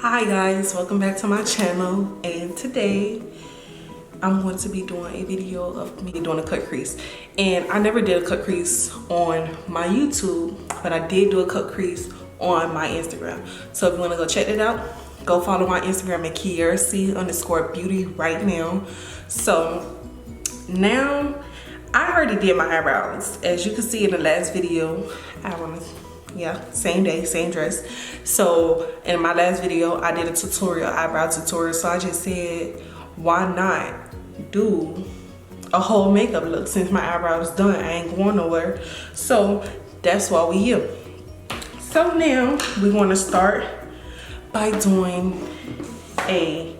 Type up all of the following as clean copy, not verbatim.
Hi guys, welcome back to my channel, and today I'm going to be doing a video of me doing a cut crease. And I never did a cut crease on my YouTube, but I did do a cut crease on my Instagram. So if you want to go check it out, go follow my Instagram at Kiara_beauty right now. So now I already did my eyebrows. As you can see in the last video, same day, same dress. So in my last video I did a tutorial, eyebrow tutorial, so I just said why not do a whole makeup look since my eyebrows done. I ain't going nowhere, so that's why we here. So now we're going to start by doing a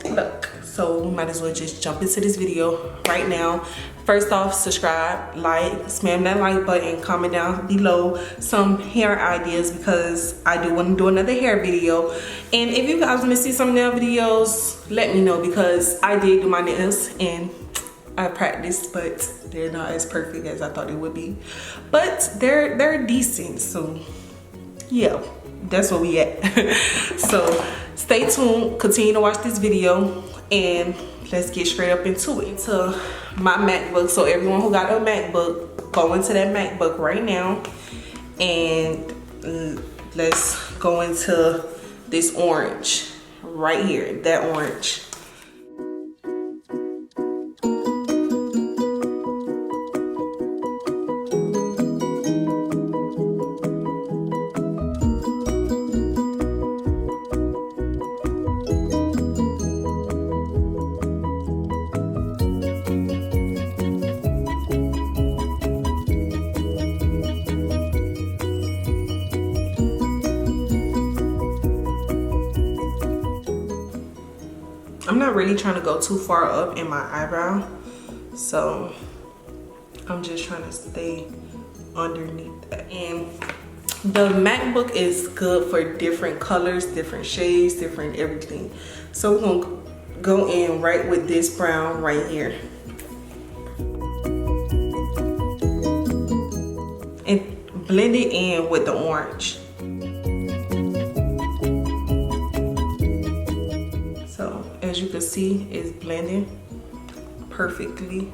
look, so we might as well just jump into this video right now. First off, subscribe, like, spam that like button, comment down below some hair ideas because I do want to do another hair video. And if you guys want to see some nail videos, let me know because I did do my nails and I practiced, but they're not as perfect as I thought they would be. But they're decent, so yeah, that's where we at. So stay tuned, continue to watch this video, and let's get straight up into it. To my MacBook. So everyone who got a MacBook, go into that MacBook right now and let's go into this orange right here, that orange. I'm not really trying to go too far up in my eyebrow, so I'm just trying to stay underneath that. And the MacBook is good for different colors, different shades, different everything. So we're gonna go in right with this brown right here and blend it in with the orange. As you can see, it's blending perfectly.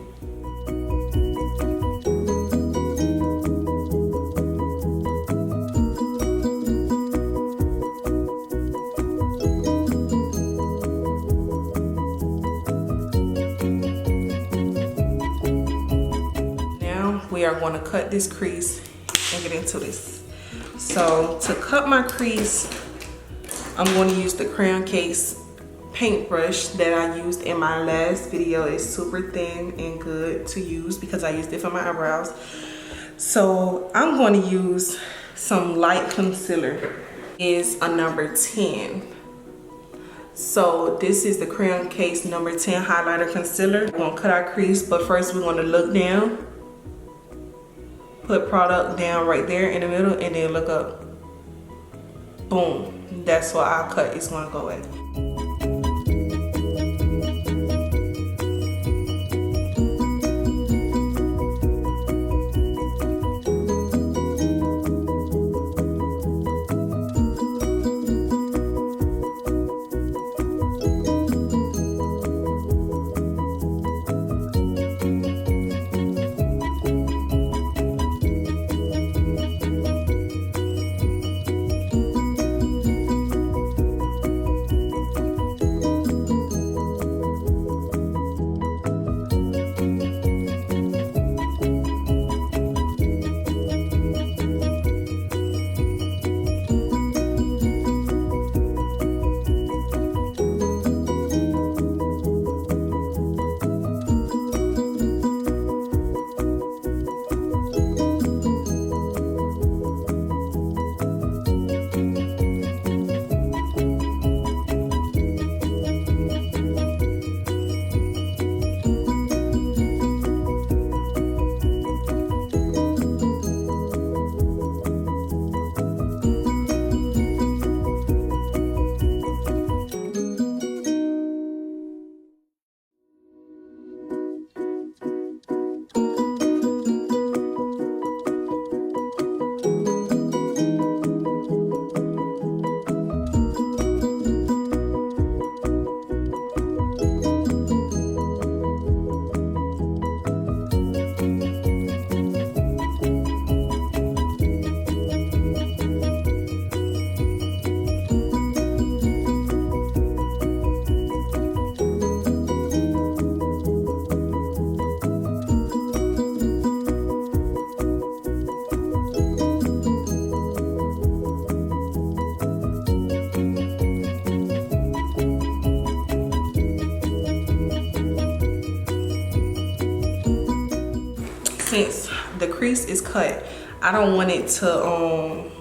Now we are going to cut this crease and get into this. So to cut my crease, I'm going to use the Crayon Case paintbrush that I used in my last video. It's super thin and good to use because I used it for my eyebrows. So I'm going to use some light concealer. It's a number 10. So this is the Crayon Case number 10 highlighter concealer. We're going to cut our crease, but first we're going to look down, put product down right there in the middle, and then look up. Boom, that's where our cut is going to go at. crease is cut. I don't want it to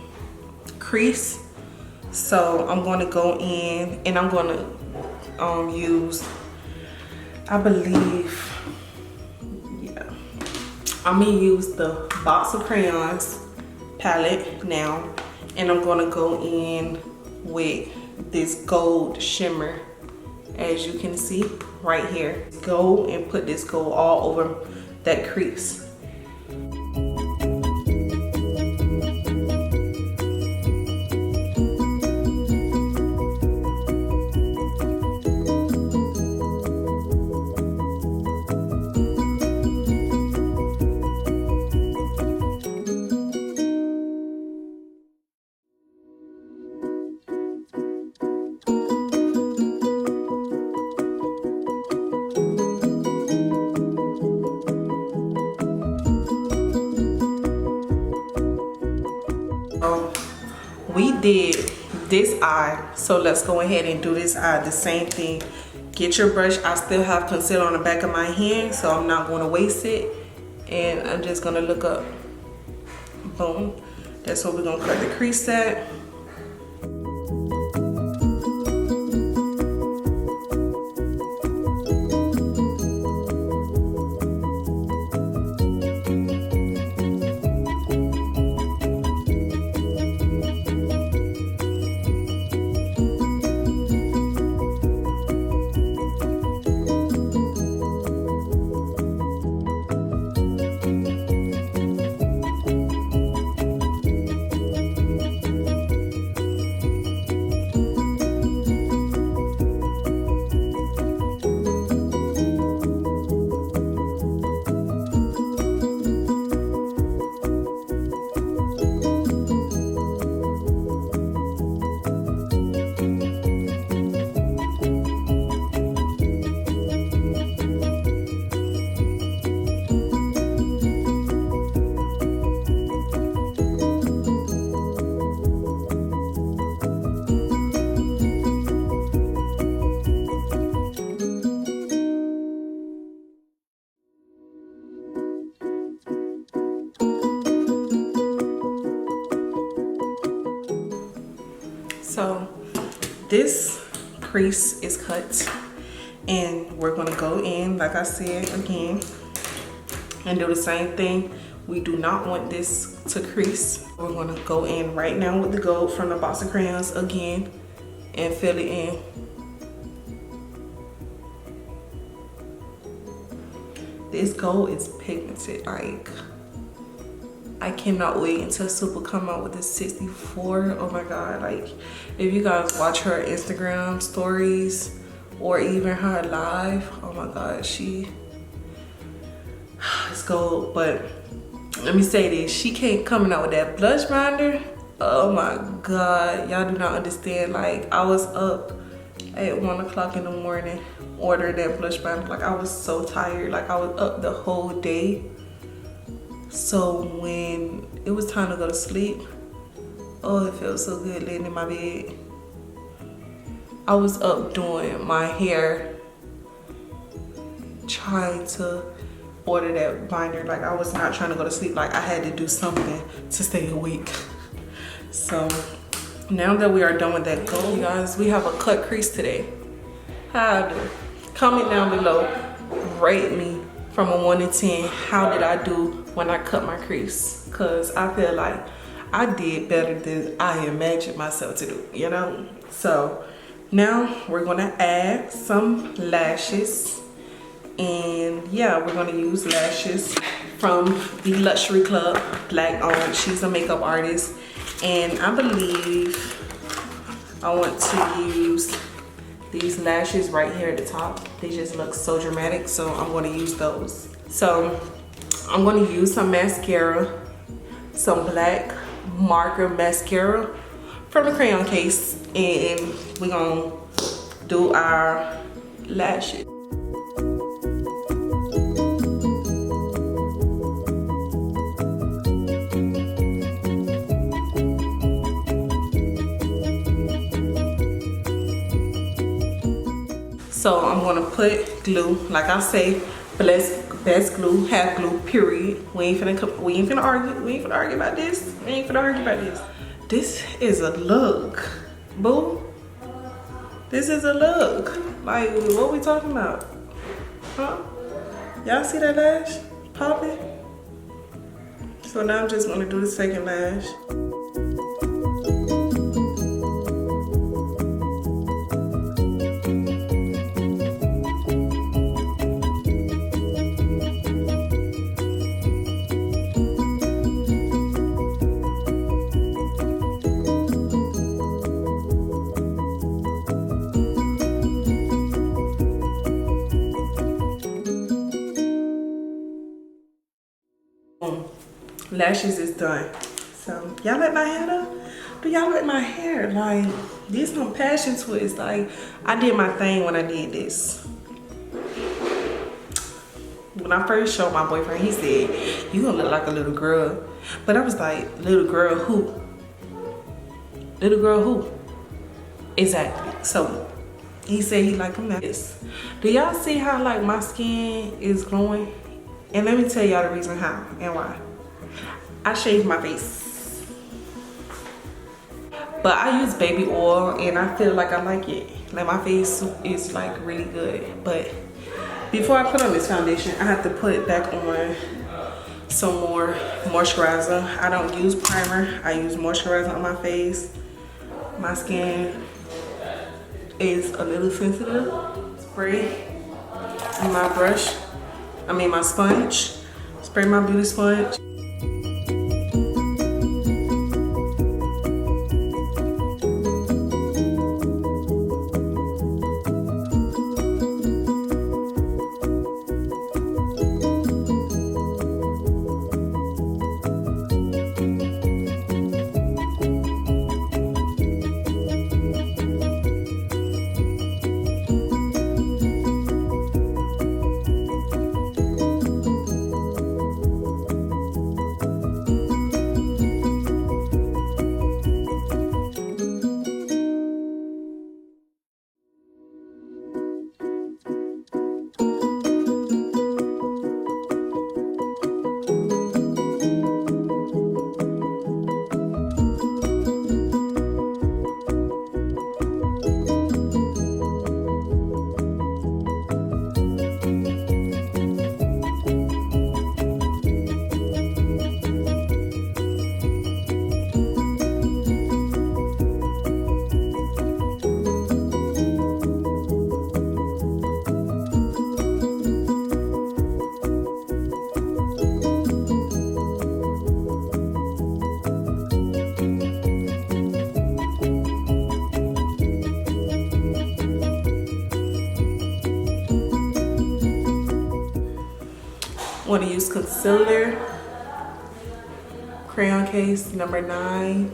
crease. So I'm gonna go in and I'm gonna use, I believe, yeah, I'm gonna use the box of crayons palette now, and I'm gonna go in with this gold shimmer, as you can see right here. Go and put this gold all over that crease. We did this eye, so let's go ahead and do this eye. The same thing. Get your brush. I still have concealer on the back of my hand, so I'm not going to waste it. And I'm just going to look up. Boom. That's what we're going to cut the crease at. So this crease is cut, and we're gonna go in, like I said again, and do the same thing. We do not want this to crease. We're gonna go in right now with the gold from the box of crayons again and fill it in. This gold is pigmented, like, I cannot wait until Super come out with the 64. Oh my god, like, if you guys watch her Instagram stories or even her live, oh my god, it's gold. But let me say this, she came coming out with that blush binder. Oh my god, y'all do not understand. Like, I was up at 1 o'clock in the morning ordering that blush binder. Like, I was so tired, like I was up the whole day. So when it was time to go to sleep, oh, it felt so good laying in my bed. I was up doing my hair, trying to order that binder. Like, I was not trying to go to sleep. Like, I had to do something to stay awake. So now that we are done with that gold, you guys, we have a cut crease today. How I do? Comment down below, rate me from a 1 to 10. How did I do when I cut my crease? Because I feel like I did better than I imagined myself to do, you know? So now we're gonna add some lashes. And yeah, we're gonna use lashes from the Luxury Club, Black owned. She's a makeup artist. And I believe I want to use these lashes right here at the top. They just look so dramatic, so I'm gonna use those. So I'm gonna use some mascara, some black marker mascara from the Crayon Case, and we're gonna do our lashes. So I'm gonna put glue, like I say, That's glue, half glue, period. We ain't finna argue. We ain't finna argue about this. We ain't finna argue about this. This is a look, boo. This is a look. Like, what we talking about? Huh? Y'all see that lash popping? So now I'm just gonna do the second lash. Lashes is done. So y'all like my hair though? Do y'all like my hair? Like, there's some passion to it. It's like I did my thing when I did this. When I first showed my boyfriend, he said, you gonna look like a little girl. But I was like, little girl who? Little girl who? Exactly. So he said he like them like this. Do y'all see how like my skin is glowing? And let me tell y'all the reason how and why. I shaved my face, but I use baby oil and I feel like I like it. Like my face is like really good. But before I put on this foundation, I have to put back on some more moisturizer. I don't use primer, I use moisturizer on my face. My skin is a little sensitive. Spray my brush, my sponge. Spray my beauty sponge. Want to use concealer, Crayon Case number 9.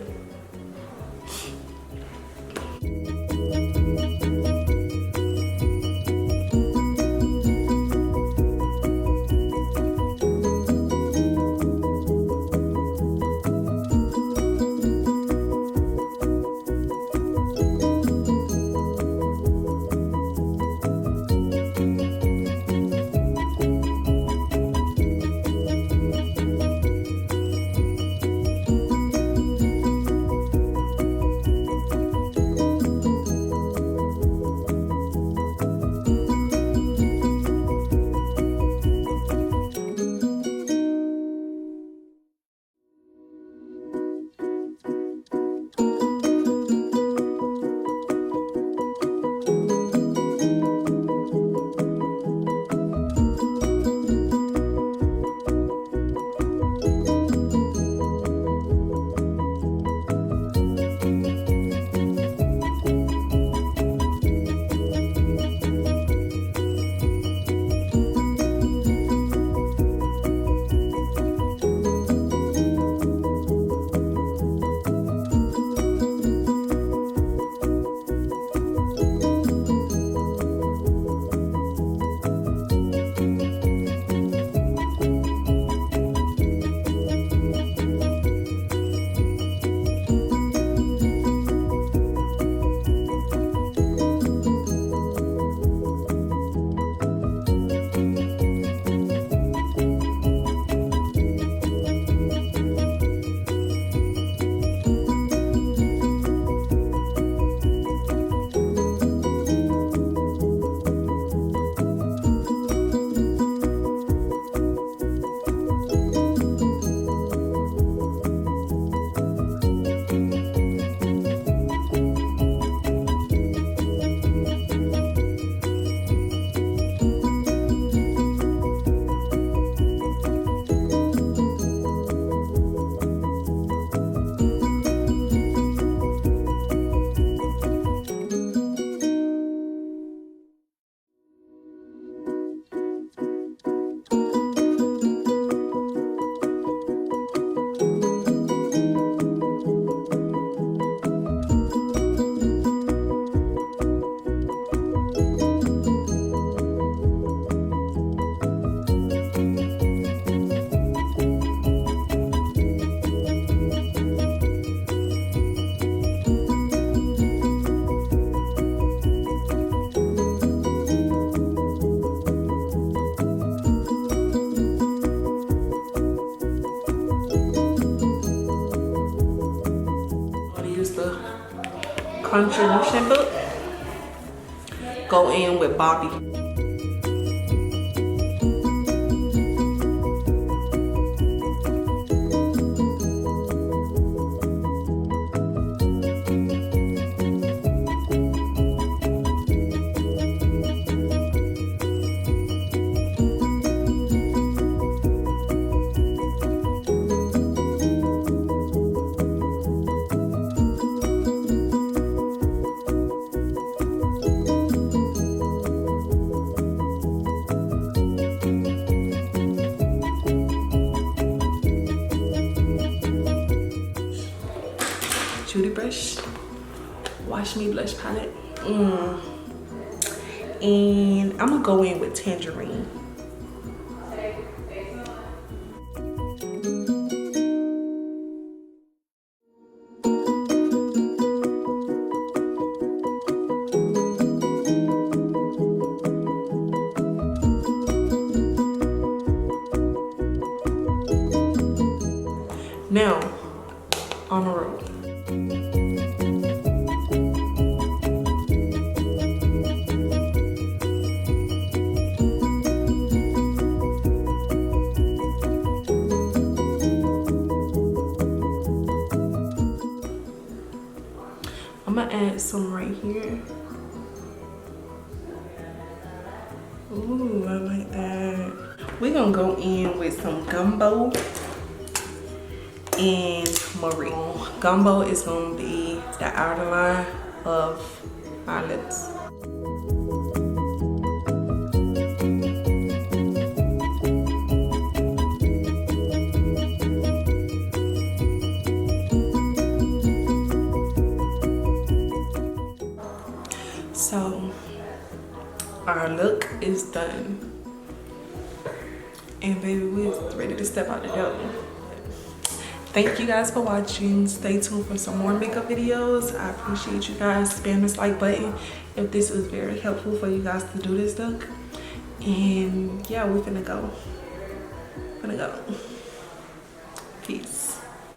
the Contoursition book. Go in with Bobby. Judy Brush Wash Me Blush Palette. And I'm gonna go in with Tangerine. Now, on the road. I'm gonna add some right here. Ooh, I like that. We're gonna go in with some Gumbo and Marie. Gumbo is gonna be the outer line of my lips. So our look is done, and baby, we're ready to step out the door. Thank you guys for watching. Stay tuned for some more makeup videos. I appreciate you guys. Spam this like button if this was very helpful for you guys to do this look. And yeah, we're finna go. Peace.